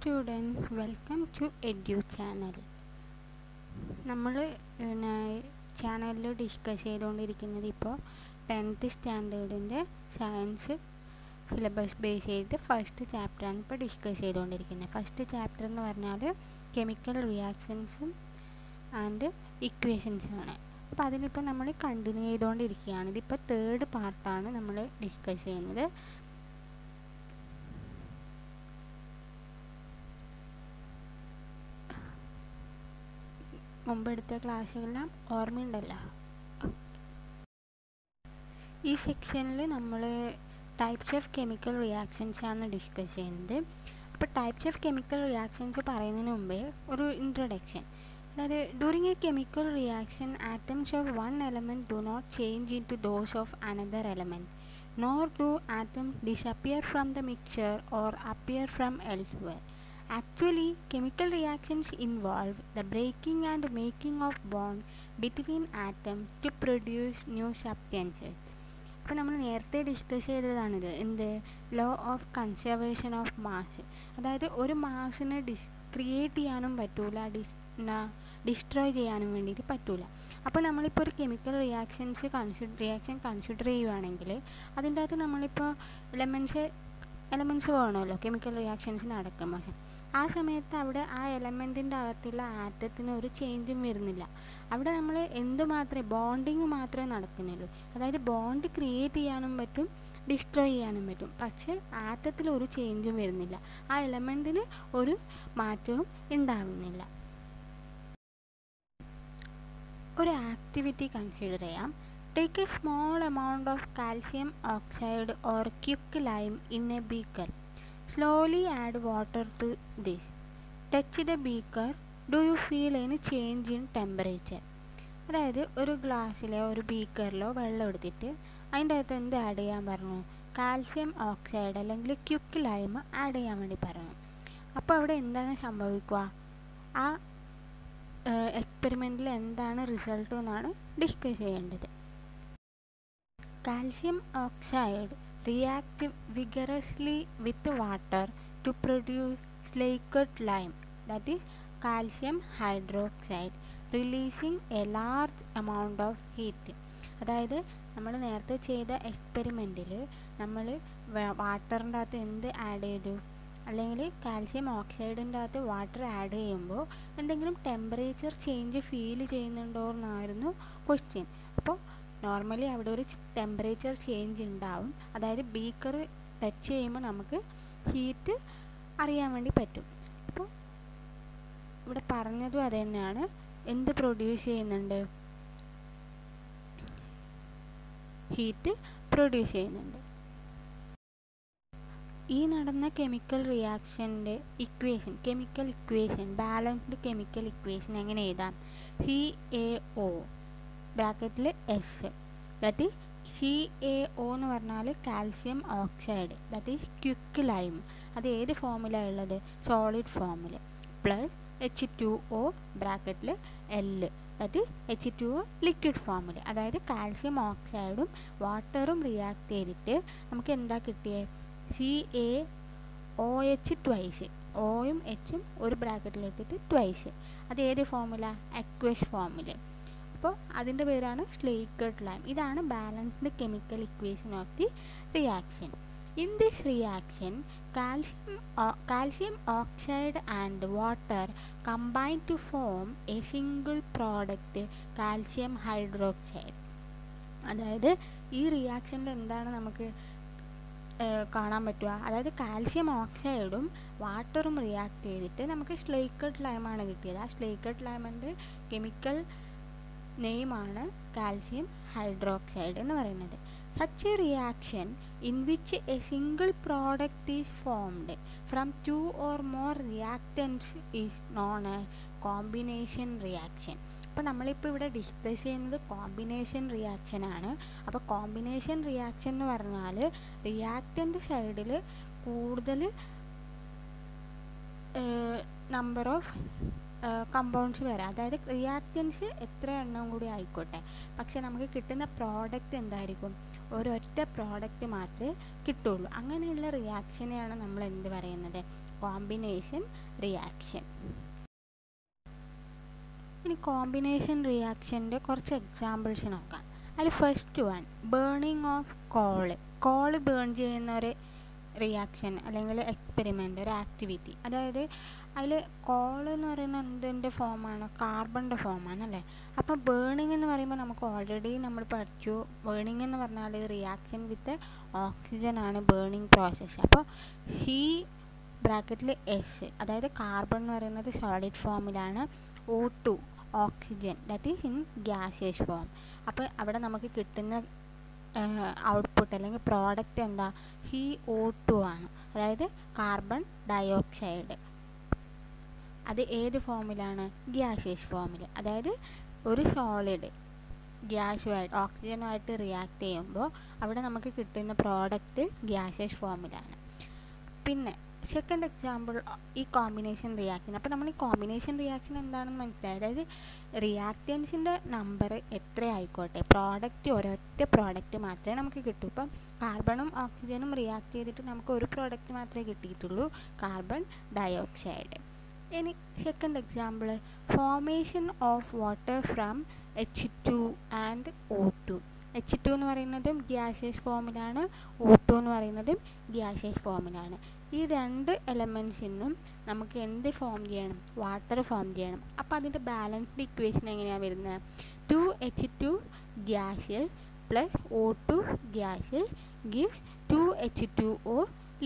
students, welcome to Edu channel. നമ്മൾ ചാനലിൽ discuss ചെയ്തുകൊണ്ടിരിക്കുന്നത് ഇപ്പോൾ 10th സ്റ്റാൻഡേർഡിൻ്റെ സയൻസ് സിലബസ് ബേസ് ചെയ്ത് ഫസ്റ്റ് ചാപ്റ്ററാണ് ഇപ്പോൾ ഡിസ്കസ് ചെയ്തുകൊണ്ടിരിക്കുന്നത്. ഫസ്റ്റ് ചാപ്റ്റർ എന്ന് പറഞ്ഞാൽ കെമിക്കൽ റിയാക്ഷൻസും ആൻഡ് ഇക്വേഷൻസുമാണ്. അപ്പോൾ അതിനിപ്പോൾ നമ്മൾ കണ്ടിന്യൂ ചെയ്തുകൊണ്ടിരിക്കുകയാണ്. ഇതിപ്പോൾ തേർഡ് പാർട്ടാണ് നമ്മൾ ഡിസ്കസ് ചെയ്യുന്നത്. മുമ്പെടുത്ത ക്ലാസ്സുകളെല്ലാം ഓർമ്മയുണ്ടല്ലോ. ഈ സെക്ഷനിൽ നമ്മൾ ടൈപ്സ് ഓഫ് കെമിക്കൽ റിയാക്ഷൻസ് ആണ് ഡിസ്കസ് ചെയ്യുന്നത്. അപ്പോൾ ടൈപ്സ് ഓഫ് കെമിക്കൽ റിയാക്ഷൻസ് പറയുന്നതിന് മുമ്പേ ഒരു ഇൻട്രൊഡക്ഷൻ. അതായത് during a chemical reaction atoms of one element do not change into those of another element, nor do atoms disappear from the mixture or appear from elsewhere. Actually, chemical reactions involve the breaking and making of bonds between atoms to produce new substances. അപ്പോൾ നമ്മൾ നേരത്തെ discuss ചെയ്തതാണിത്. എന്ത് law of conservation of mass. അതായത് ഒരു മാസിനെ create ചെയ്യാനും പറ്റൂല, destroy ചെയ്യാനും വേണ്ടിയിട്ട് പറ്റൂല. അപ്പോൾ നമ്മളിപ്പോൾ ഒരു കെമിക്കൽ റിയാക്ഷൻ കൺസിഡർ ചെയ്യുകയാണെങ്കിൽ അതിൻ്റെ അകത്ത് നമ്മളിപ്പോൾ എലമെൻറ്റ്സ് വേണമല്ലോ കെമിക്കൽ റിയാക്ഷൻസ് നടക്കുമ്പോൾ. ആ സമയത്ത് അവിടെ ആ എലമെൻറ്റിൻ്റെ അകത്തുള്ള ആറ്റത്തിന് ഒരു ചേഞ്ചും വരുന്നില്ല. അവിടെ നമ്മൾ ബോണ്ടിങ് മാത്രമേ നടക്കുന്നുള്ളൂ. അതായത് ബോണ്ട് ക്രിയേറ്റ് ചെയ്യാനും പറ്റും, ഡിസ്ട്രോയ് ചെയ്യാനും പറ്റും. പക്ഷേ ആറ്റത്തിൽ ഒരു ചേഞ്ചും വരുന്നില്ല, ആ എലമെൻറ്റിന് ഒരു മാറ്റവും ഉണ്ടാവുന്നില്ല. ഒരു ആക്ടിവിറ്റി കൺസിഡർ ചെയ്യാം. Take a small amount of calcium oxide or quicklime in a beaker. Slowly add water to this. Touch the beaker. Do you feel any change in temperature? അതായത് ഒരു ഗ്ലാസ്സിലോ ഒരു ബീക്കറിലോ വെള്ളം എടുത്തിട്ട് അതിൻ്റെ അകത്ത് എന്ത് ആഡ് ചെയ്യാൻ പറഞ്ഞു? കാൽസ്യം ഓക്സൈഡ് അല്ലെങ്കിൽ ക്വിക്ക്ലൈം ആഡ് ചെയ്യാൻ വേണ്ടി പറഞ്ഞു. അപ്പോൾ അവിടെ എന്താണ് സംഭവിക്കുക? ആ എക്സ്പെരിമെൻറ്റിൽ എന്താണ് റിസൾട്ട് എന്നാണ് ഡിസ്കസ് ചെയ്യേണ്ടത്. Calcium oxide reacts vigorously with water to produce slaked lime, that is calcium hydroxide, releasing a large amount of heat. അതായത് നമ്മൾ നേരത്തെ ചെയ്ത എക്സ്പെരിമെൻറ്റിൽ നമ്മൾ വാട്ടറിൻ്റെ അകത്ത് എന്ത് ആഡ് ചെയ്തു? അല്ലെങ്കിൽ കാൽസ്യം ഓക്സൈഡിൻ്റെ അകത്ത് വാട്ടർ ആഡ് ചെയ്യുമ്പോൾ എന്തെങ്കിലും ടെമ്പറേച്ചർ ചേഞ്ച് ഫീൽ ചെയ്യുന്നുണ്ടോ എന്നായിരുന്നു ക്വസ്റ്റ്യൻ. അപ്പോൾ നോർമലി അവിടെ ഒരു ടെമ്പറേച്ചർ ചേഞ്ച് ഉണ്ടാവും. അതായത് ബീക്കർ ടച്ച് ചെയ്യുമ്പോൾ നമുക്ക് ഹീറ്റ് അറിയാൻ വേണ്ടി പറ്റും. അപ്പോൾ ഇവിടെ പറഞ്ഞതും അത് തന്നെയാണ്. എന്ത് പ്രൊഡ്യൂസ് ചെയ്യുന്നുണ്ട്? ഹീറ്റ് പ്രൊഡ്യൂസ് ചെയ്യുന്നുണ്ട്. ഈ നടന്ന കെമിക്കൽ റിയാക്ഷൻ്റെ chemical equation, balanced chemical equation എങ്ങനെ എഴുതാം? CaO ബ്രാക്കറ്റിൽ എസ്, ദാറ്റ് ഈസ് CaO എന്ന് പറഞ്ഞാൽ കാൽസ്യം ഓക്സൈഡ്, ദാറ്റ് ഈസ് ക്വിക്ക്ലൈം. അത് ഏത് ഫോമിലാണ് ഉള്ളത്? സോളിഡ് ഫോമിൽ. പ്ലസ് H2O ബ്രാക്കറ്റിൽ L, that is H2O liquid ഫോമിൽ. അതായത് കാൽസ്യം ഓക്സൈഡും വാട്ടറും റിയാക്ട് ചെയ്തിട്ട് നമുക്ക് എന്താ കിട്ടിയത്? CaOH ട്വൈസ്, ഓയും എച്ചും ഒരു ബ്രാക്കറ്റിലിട്ടിട്ട് ട്വൈസ്. അത് ഏത് ഫോമിലാണ്? അക്വസ് ഫോമിൽ. അപ്പോൾ അതിൻ്റെ പേരാണ് സ്ലേക്കഡ് ലൈം. ഇതാണ് balanced chemical equation of the reaction. In this reaction calcium oxide and water combine to form a single product, calcium hydroxide. അതായത് ഈ റിയാക്ഷനിൽ എന്താണ് നമുക്ക് കാണാൻ പറ്റുക? അതായത് കാൽസ്യം ഓക്സൈഡും വാട്ടറും റിയാക്ട് ചെയ്തിട്ട് നമുക്ക് സ്ലേക്കഡ് ലൈമാണ് കിട്ടിയത്. ആ സ്ലേക്കഡ് ലൈമിൻ്റെ കെമിക്കൽ നെയിമാണ് കാൽസ്യം ഹൈഡ്രോക്സൈഡ് എന്ന് പറയുന്നത്. Such a reaction in which a single product is formed from two or more reactants is known as combination reaction. അപ്പോൾ നമ്മളിപ്പോൾ ഇവിടെ ഡിസ്കസ് ചെയ്യുന്നത് കോമ്പിനേഷൻ റിയാക്ഷൻ ആണ്. അപ്പോൾ കോമ്പിനേഷൻ റിയാക്ഷൻ എന്ന് പറഞ്ഞാൽ റിയാക്റ്റൻ്റ് സൈഡിൽ കൂടുതൽ നമ്പർ ഓഫ് കമ്പൗണ്ട്സ് വരാം. അതായത് റിയാക്റ്റൻസ് എത്ര എണ്ണം കൂടി ആയിക്കോട്ടെ, പക്ഷെ നമുക്ക് കിട്ടുന്ന പ്രോഡക്റ്റ് എന്തായിരിക്കും? ഒരൊറ്റ പ്രോഡക്റ്റ് മാത്രമേ കിട്ടുള്ളൂ. അങ്ങനെയുള്ള റിയാക്ഷനെയാണ് നമ്മൾ എന്ത് പറയുന്നത്? Combination reaction. ഇനി കോമ്പിനേഷൻ റിയാക്ഷൻ്റെ കുറച്ച് എക്സാമ്പിൾസ് നോക്കാം. അതിൽ first one burning of coal burn ചെയ്യുന്ന ഒരു റിയാക്ഷൻ അല്ലെങ്കിൽ എക്സ്പെരിമെൻ്റ്, ഒരു ആക്ടിവിറ്റി. അതായത് അതിൽ കോൾ എന്ന് പറയുന്നത് എന്തിൻ്റെ ഫോമാണ്? കാർബണിൻ്റെ ഫോമാണ് അല്ലേ. അപ്പോൾ ബേണിംഗ് എന്ന് പറയുമ്പോൾ നമുക്ക് ഓൾറെഡി നമ്മൾ പഠിച്ചു, ബേണിംഗ് എന്ന് പറഞ്ഞാൽ റിയാക്ഷൻ വിത്ത് ഓക്സിജൻ ആണ് ബേണിംഗ് പ്രോസസ്സ്. അപ്പോൾ ഹി ബ്രാക്കറ്റിൽ എസ്, അതായത് കാർബൺ എന്ന് പറയുന്നത് സോളിഡ് ഫോമിലാണ്, O2 oxygen that is in gaseous form. അപ്പോൾ അവിടെ നമുക്ക് കിട്ടുന്ന ഔട്ട്പുട്ട് അല്ലെങ്കിൽ പ്രോഡക്റ്റ് എന്താ? CO2 ആണ്, അതായത് കാർബൺ ഡയോക്സൈഡ്. അത് ഏത് ഫോമിലാണ്? ഗ്യാസിയസ് ഫോമിൽ. അതായത് ഒരു സോളിഡ് ഗ്യാസുമായിട്ട് ഓക്സിജനുമായിട്ട് റിയാക്ട് ചെയ്യുമ്പോൾ അവിടെ നമുക്ക് കിട്ടുന്ന പ്രോഡക്റ്റ് ഗ്യാസിയസ് ഫോമിലാണ്. പിന്നെ സെക്കൻഡ് എക്സാമ്പിൾ ഈ കോമ്പിനേഷൻ റിയാക്ഷൻ. അപ്പോൾ നമ്മൾ ഈ കോമ്പിനേഷൻ റിയാക്ഷൻ എന്താണെന്ന് മനസ്സിലായി. അതായത് റിയാക്റ്റൻസിൻ്റെ നമ്പർ എത്ര ആയിക്കോട്ടെ, പ്രോഡക്റ്റ് ഒരൊറ്റ പ്രോഡക്റ്റ് മാത്രമേ നമുക്ക് കിട്ടൂ. ഇപ്പം കാർബണും ഓക്സിജനും റിയാക്ട് ചെയ്തിട്ട് നമുക്ക് ഒരു പ്രോഡക്റ്റ് മാത്രമേ കിട്ടിയിട്ടുള്ളൂ, കാർബൺ ഡയോക്സൈഡ്. ഇനി second example formation of water from H2 and O2. H2 എന്ന് പറയുന്നതും ഗ്യാസിയസ് ഫോമിലാണ്, O2 എന്ന് പറയുന്നതും ഗ്യാസിയസ് ഫോമിലാണ്. ഈ രണ്ട് എലമെൻസിനും നമുക്ക് എന്ത് ഫോം ചെയ്യണം? വാട്ടർ ഫോം ചെയ്യണം. അപ്പോൾ അതിൻ്റെ ബാലൻസ്ഡ് ഇക്വേഷൻ എങ്ങനെയാണ് വരുന്നത്? 2H2 gaseous plus O2 gaseous gives 2H2O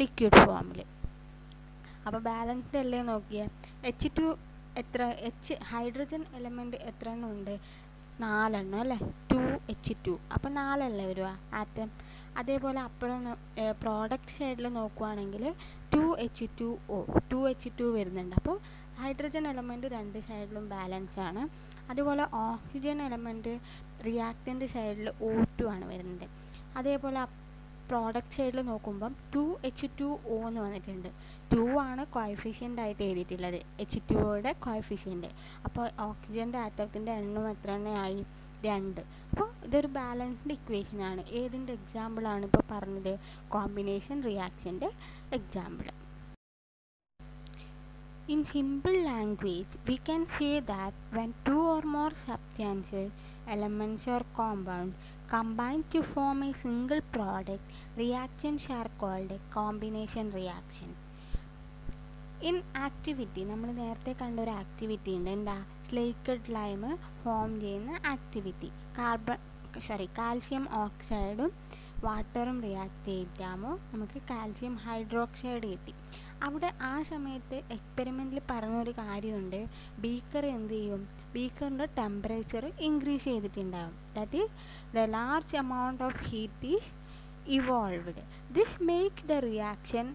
liquid ഫോമിൽ. അപ്പോൾ ബാലൻസ്ഡ് അല്ലേ നോക്കിയേ. H2 എത്ര, ഹൈഡ്രജൻ എലമെൻറ്റ് എത്ര എണ്ണം ഉണ്ട്? 4 എണ്ണം അല്ലേ, 2H2. അപ്പോൾ 4 അല്ലേ വരിക ആറ്റം. അതേപോലെ അപ്പുറം പ്രോഡക്റ്റ് സൈഡിൽ നോക്കുവാണെങ്കിൽ 2H2O വരുന്നുണ്ട്. അപ്പോൾ ഹൈഡ്രജൻ എലമെൻറ്റ് രണ്ട് സൈഡിലും ബാലൻസ് ആണ്. അതുപോലെ ഓക്സിജൻ എലമെൻറ്റ് റിയാക്റ്റൻ്റ് സൈഡിൽ O2 ആണ് വരുന്നത്. അതേപോലെ പ്രോഡക്റ്റ് സൈഡിൽ നോക്കുമ്പം 2H2O എന്ന് വന്നിട്ടുണ്ട്. 2 ആണ് കോഎഫിഷ്യൻ്റ് ആയിട്ട് എഴുതിയിട്ടുള്ളത്, H2Oയുടെ കോഎഫിഷ്യൻ്റ്. അപ്പോൾ ഓക്സിജൻ്റെ ആറ്റത്തിൻ്റെ എണ്ണം എത്ര എണ്ണയായി? 2. അപ്പോൾ ഇതൊരു ബാലൻസ്ഡ് ഇക്വേഷനാണ്. ഏതിൻ്റെ എക്സാമ്പിളാണ് ഇപ്പോൾ പറഞ്ഞത്? കോമ്പിനേഷൻ റിയാക്ഷൻ്റെ example. In simple language, we can say that when two or more substances, elements or compounds combine to form a single product, reactions are called a combination reaction. In activity, നമ്മൾ നേരത്തെ കണ്ട ഒരു activity ഉണ്ട്, എന്താ? Slaked lime form ചെയ്യുന്ന activity. Calcium ഓക്സൈഡും വാട്ടറും react ചെയ്താകുമ്പോൾ നമുക്ക് കാൽസ്യം ഹൈഡ്രോക്സൈഡ് കിട്ടി. അവിടെ ആ സമയത്ത് എക്സ്പെരിമെൻറ്റിൽ പറഞ്ഞൊരു കാര്യമുണ്ട്, ബീക്കർ എന്ത് ചെയ്യും? ബീക്കറിൻ്റെ ടെമ്പറേച്ചർ ഇൻക്രീസ് ചെയ്തിട്ടുണ്ടാകും. That is the large amount of heat is evolved. This makes the reaction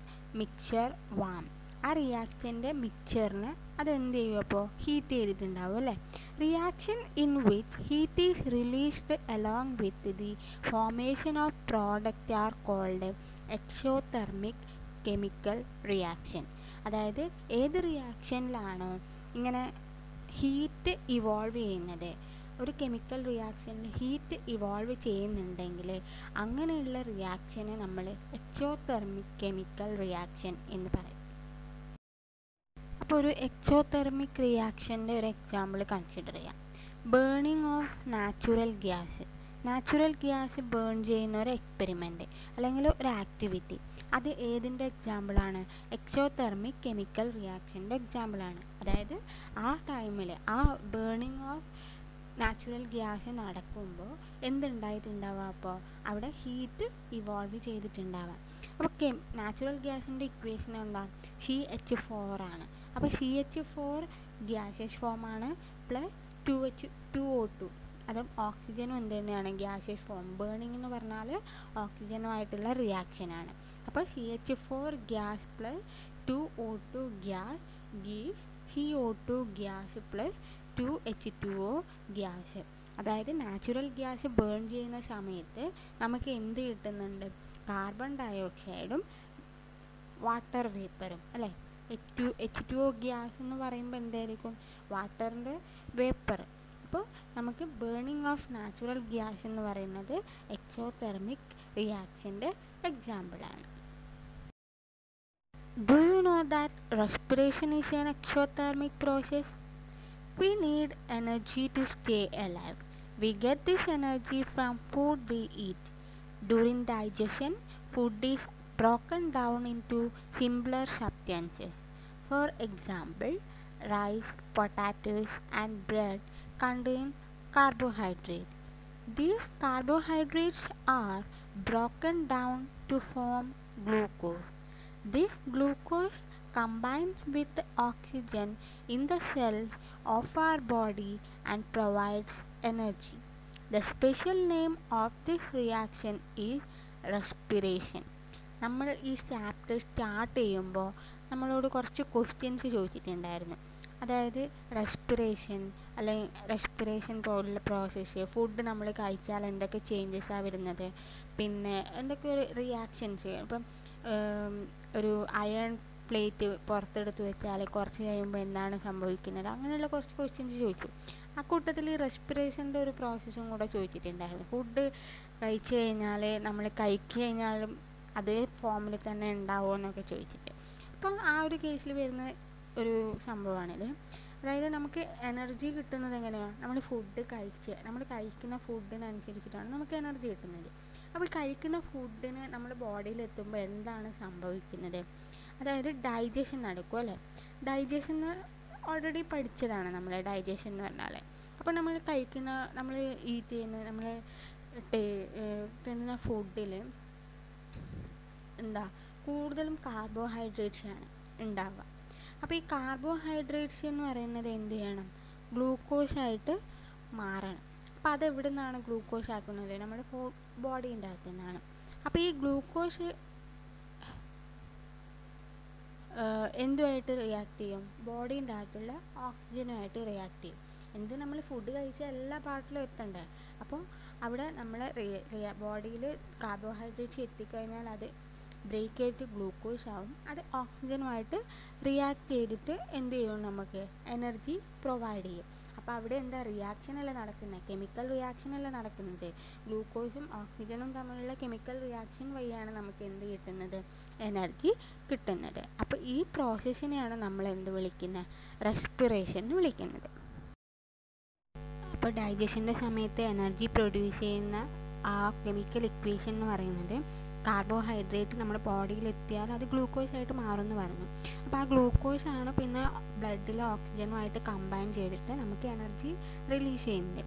mixture warm. ആ റിയാക്ഷൻ്റെ മിക്സ്ചറിന് അതെന്ത് ചെയ്യും? അപ്പോൾ ഹീറ്റ് ചെയ്തിട്ടുണ്ടാവും അല്ലേ. Reaction in which heat is released along with the formation of product are called exothermic chemical reaction. അതായത് ഏത് റിയാക്ഷനിലാണോ ഇങ്ങനെ ഹീറ്റ് ഇവോൾവ് ചെയ്യുന്നത്, ഒരു കെമിക്കൽ റിയാക്ഷനിൽ ഹീറ്റ് ഇവോൾവ് ചെയ്യുന്നുണ്ടെങ്കിൽ അങ്ങനെയുള്ള റിയാക്ഷനെ നമ്മൾ എക്സോതെർമിക് കെമിക്കൽ റിയാക്ഷൻ എന്ന് പറയും. അപ്പോൾ ഒരു എക്സോതെർമിക് റിയാക്ഷൻ്റെ ഒരു എക്സാമ്പിൾ കൺസിഡർ ചെയ്യാം. Burning of natural gas. Natural gas burn ചെയ്യുന്ന ഒരു എക്സ്പെരിമെൻറ്റ് അല്ലെങ്കിൽ ഒരു ആക്ടിവിറ്റി, അത് ഏതിൻ്റെ എക്സാമ്പിളാണ്? എക്സോതെർമിക് കെമിക്കൽ റിയാക്ഷൻ്റെ എക്സാമ്പിളാണ്. അതായത് ആ ടൈമിൽ ആ ബേണിംഗ് ഓഫ് നാച്ചുറൽ ഗ്യാസ് നടക്കുമ്പോൾ എന്തുണ്ടായിട്ടുണ്ടാവുക? അപ്പോൾ അവിടെ ഹീറ്റ് ഇവോൾവ് ചെയ്തിട്ടുണ്ടാവാം. അപ്പോൾ നാച്ചുറൽ ഗ്യാസിൻ്റെ ഇക്വേഷൻ എന്താ? CH4 ആണ്. അപ്പോൾ CH4 ഗ്യാസിയസ് ഫോമാണ് പ്ലസ് 2O2, അതും ഓക്സിജനും എന്ത് തന്നെയാണ്? Gaseous form. ബേണിംഗ് എന്ന് പറഞ്ഞാൽ ഓക്സിജനുമായിട്ടുള്ള റിയാക്ഷനാണ്. അപ്പോൾ CH4 gas plus 2O2 gas gives CO2 gas plus 2H2O gas. അതായത് നാച്ചുറൽ ഗ്യാസ് ബേൺ ചെയ്യുന്ന സമയത്ത് നമുക്ക് എന്ത് കിട്ടുന്നുണ്ട്? കാർബൺ ഡയോക്സൈഡും വാട്ടർ വേപ്പറും അല്ലേ. H2O ഗ്യാസ് എന്ന് പറയുമ്പോൾ എന്തായിരിക്കും? വാട്ടറിൻ്റെ വേപ്പർ. അപ്പോൾ നമുക്ക് ബേണിംഗ് ഓഫ് നാച്ചുറൽ ഗ്യാസ് എന്ന് പറയുന്നത് എക്സോതെർമിക് റിയാക്ഷൻ്റെ എക്സാമ്പിളാണ്. Do you know that respiration is an exothermic process? We need energy to stay alive. We get this energy from food we eat. During digestion, food is broken down into simpler substances. For example, rice, potatoes, and bread contain carbohydrates. These carbohydrates are broken down to form glucose. This glucose combines with oxygen in the cells of our body and provides energy. The special name of this reaction is respiration. നമ്മൾ ഈ chapter start ചെയ്യുമ്പോൾ നമ്മളോട് കുറച്ച് questions ചോദിച്ചിട്ടുണ്ടായിരുന്നു. അതായത് respiration അല്ലെങ്കിൽ respiration പോലുള്ള process, food നമ്മൾ കഴിച്ചാൽ എന്തൊക്കെ ചേഞ്ചസാണ് വരുന്നത്, പിന്നെ എന്തൊക്കെ ഒരു റിയാക്ഷൻസ്. ഇപ്പം ഒരു അയൺ പ്ലേറ്റ് പുറത്തെടുത്ത് വെച്ചാൽ കുറച്ച് കഴിയുമ്പോൾ എന്താണ് സംഭവിക്കുന്നത്, അങ്ങനെയുള്ള കുറച്ച് ക്വസ്റ്റ്യൻസ് ചോദിച്ചു. ആ കൂട്ടത്തിൽ ഈ റെസ്പിറേഷൻ്റെ ഒരു പ്രോസസ്സും കൂടെ ചോദിച്ചിട്ടുണ്ടായിരുന്നു. ഫുഡ് കഴിച്ചു കഴിഞ്ഞാൽ നമ്മൾ കഴിച്ചു കഴിഞ്ഞാലും അതേ ഫോമിൽ തന്നെ ഉണ്ടാവുമോ എന്നൊക്കെ ചോദിച്ചിട്ട്. അപ്പം ആ ഒരു കേസിൽ വരുന്ന ഒരു സംഭവമാണിത്. അതായത് നമുക്ക് എനർജി കിട്ടുന്നത് എങ്ങനെയാണ്, നമ്മൾ കഴിക്കുന്ന ഫുഡിനനുസരിച്ചിട്ടാണ് നമുക്ക് എനർജി കിട്ടുന്നത്. അപ്പോൾ കഴിക്കുന്ന ഫുഡിന് നമ്മുടെ ബോഡിയിൽ എത്തുമ്പോൾ എന്താണ് സംഭവിക്കുന്നത്, അതായത് ഡൈജഷൻ നടക്കും അല്ലേ. ഡൈജഷൻ ഓൾറെഡി പഠിച്ചതാണ് നമ്മൾ, ഡൈജഷൻ എന്ന് പറഞ്ഞാൽ. അപ്പോൾ നമ്മൾ ഈറ്റ് ചെയ്യുന്ന നമ്മൾ തിന്നുന്ന ഫുഡിൽ കൂടുതലും കാർബോഹൈഡ്രേറ്റ്സ് ആണ് ഉണ്ടാവുക. അപ്പോൾ ഈ കാർബോഹൈഡ്രേറ്റ്സ് എന്ന് പറയുന്നത് എന്ത് ചെയ്യണം, ഗ്ലൂക്കോസായിട്ട് മാറണം. അപ്പോൾ അതെവിടെ നിന്നാണ് ഗ്ലൂക്കോസ് ആക്കുന്നത്, നമ്മുടെ ബോഡീൻ്റെ അകത്തു നിന്നാണ്. അപ്പോൾ ഈ ഗ്ലൂക്കോസ് എന്തുമായിട്ട് റിയാക്ട് ചെയ്യും, ബോഡീൻ്റെ അകത്തുള്ള ഓക്സിജനുമായിട്ട് റിയാക്ട് ചെയ്യും. നമ്മൾ ഫുഡ് കഴിച്ച എല്ലാ പാർട്ടിലും എത്തണ്ടേ. അപ്പോൾ അവിടെ നമ്മൾ ബോഡിയിൽ കാർബോഹൈഡ്രേറ്റ്സ് എത്തിക്കഴിഞ്ഞാൽ അത് ബ്രേക്ക് ചെയ്തിട്ട് ഗ്ലൂക്കോസ് ആവും. അത് ഓക്സിജനുമായിട്ട് റിയാക്ട് ചെയ്തിട്ട് എന്ത് ചെയ്യും, നമുക്ക് എനർജി പ്രൊവൈഡ് ചെയ്യും. അപ്പോൾ അവിടെ റിയാക്ഷൻ അല്ല നടക്കുന്നത്, കെമിക്കൽ റിയാക്ഷൻ അല്ല നടക്കുന്നത്. ഗ്ലൂക്കോസും ഓക്സിജനും തമ്മിലുള്ള കെമിക്കൽ റിയാക്ഷൻ വഴിയാണ് നമുക്ക് എന്ത് കിട്ടുന്നത്, എനർജി കിട്ടുന്നത്. അപ്പോൾ ഈ പ്രോസസ്സിനെയാണ് നമ്മൾ എന്ത് വിളിക്കുന്നത്, റെസ്പിറേഷൻ എന്ന് വിളിക്കുന്നത്. അപ്പോൾ ഡൈജഷൻ്റെ സമയത്ത് എനർജി പ്രൊഡ്യൂസ് ചെയ്യുന്ന ആ കെമിക്കൽ ഇക്വേഷൻ എന്ന് പറയുന്നത്, കാർബോഹൈഡ്രേറ്റ് നമ്മുടെ ബോഡിയിൽ എത്തിയാൽ അത് ഗ്ലൂക്കോസായിട്ട് മാറുമെന്ന് പറഞ്ഞു. അപ്പോൾ ആ ഗ്ലൂക്കോസാണ് പിന്നെ ബ്ലഡിലെ ഓക്സിജനുമായിട്ട് കമ്പൈൻ ചെയ്തിട്ട് നമുക്ക് എനർജി റിലീസ് ചെയ്യുന്നത്.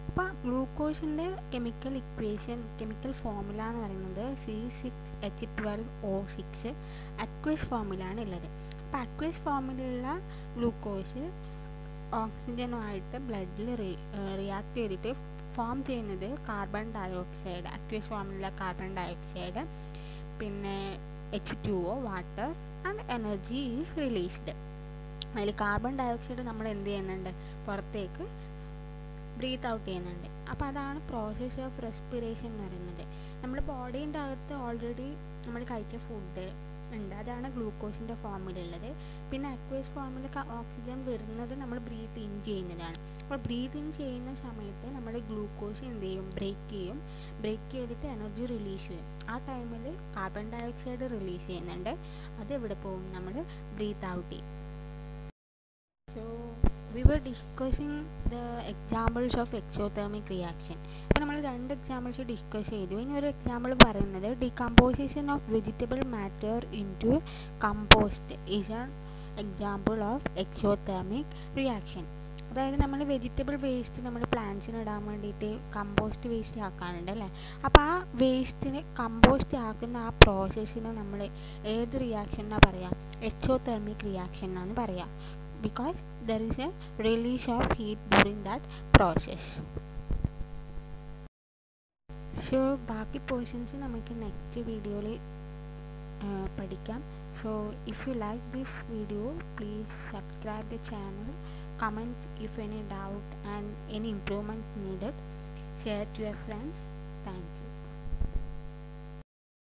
അപ്പോൾ ഗ്ലൂക്കോസിൻ്റെ കെമിക്കൽ ഫോർമുല എന്ന് പറയുന്നത് C6H12O6 അക്വസ് ഫോമിലാണ് ഉള്ളത്. അപ്പോൾ അക്വസ് ഫോമിലുള്ള ഗ്ലൂക്കോസ് ഓക്സിജനുമായിട്ട് ബ്ലഡിൽ റിയാക്ട് ചെയ്തിട്ട് ഫോം ചെയ്യുന്നത് കാർബൺ ഡയോക്സൈഡ്, അക്വസ് ഫോമിലുള്ള കാർബൺ ഡയോക്സൈഡ്, പിന്നെ H2O water, and energy is released. അതിൽ കാർബൺ ഡയോക്സൈഡ് നമ്മൾ എന്ത് ചെയ്യുന്നുണ്ട്, പുറത്തേക്ക് ബ്രീത്ത് ഔട്ട് ചെയ്യുന്നുണ്ട്. അപ്പോൾ അതാണ് പ്രോസസ് ഓഫ് റെസ്പിറേഷൻ എന്ന് പറയുന്നത്. നമ്മുടെ ബോഡീൻ്റെ അകത്ത് ഓൾറെഡി നമ്മൾ കഴിച്ച ഫുഡ് ഉണ്ട്, അതാണ് ഗ്ലൂക്കോസിൻ്റെ ഫോമിലുള്ളത്. പിന്നെ അക്വസ് ഫോമിൽ ഓക്സിജൻ വരുന്നത് നമ്മൾ ബ്രീത്ത് ഇൻ ചെയ്യുന്നതാണ്. അപ്പോൾ ബ്രീത്ത് ഇൻ ചെയ്യുന്ന സമയത്ത് നമ്മൾ ഗ്ലൂക്കോസ് എന്ത് ചെയ്യും, ബ്രേക്ക് ചെയ്തിട്ട് എനർജി റിലീസ് ചെയ്യും. ആ ടൈമിൽ കാർബൺ ഡയോക്സൈഡ് റിലീസ് ചെയ്യുന്നുണ്ട്, അത് എവിടെ പോകും, നമ്മൾ ബ്രീത്ത് ഔട്ട് ചെയ്യും. So we were discussing the examples of exothermic reaction. അപ്പോൾ നമ്മൾ 2 എക്സാമ്പിൾസ് ഡിസ്കസ് ചെയ്തു. ഇനി ഒരു എക്സാമ്പിൾ പറയുന്നത് decomposition of vegetable matter into compost is an example of exothermic reaction. അതായത് നമ്മൾ വെജിറ്റബിൾ വേസ്റ്റ് നമ്മൾ പ്ലാന്റ്സിന് ഇടാൻ വേണ്ടിയിട്ട് കമ്പോസ്റ്റ് വേസ്റ്റ് ആക്കാനുണ്ട് അല്ലേ. അപ്പോൾ ആ വേസ്റ്റിന് കമ്പോസ്റ്റ് ആക്കുന്ന ആ പ്രോസസ്സിന് നമ്മൾ ഏത് റിയാക്ഷൻ എന്നാണ് പറയുക, എക്സോതെർമിക് റിയാക്ഷൻ എന്നാണ് പറയുക. Because there is a release of heat during that process. So ബാക്കി പോർഷൻസ് നമുക്ക് നെക്സ്റ്റ് വീഡിയോയിൽ പഠിക്കാം. So if you like this video, please subscribe the channel, comment if any doubt and any improvement needed, share to your friends. Thank you.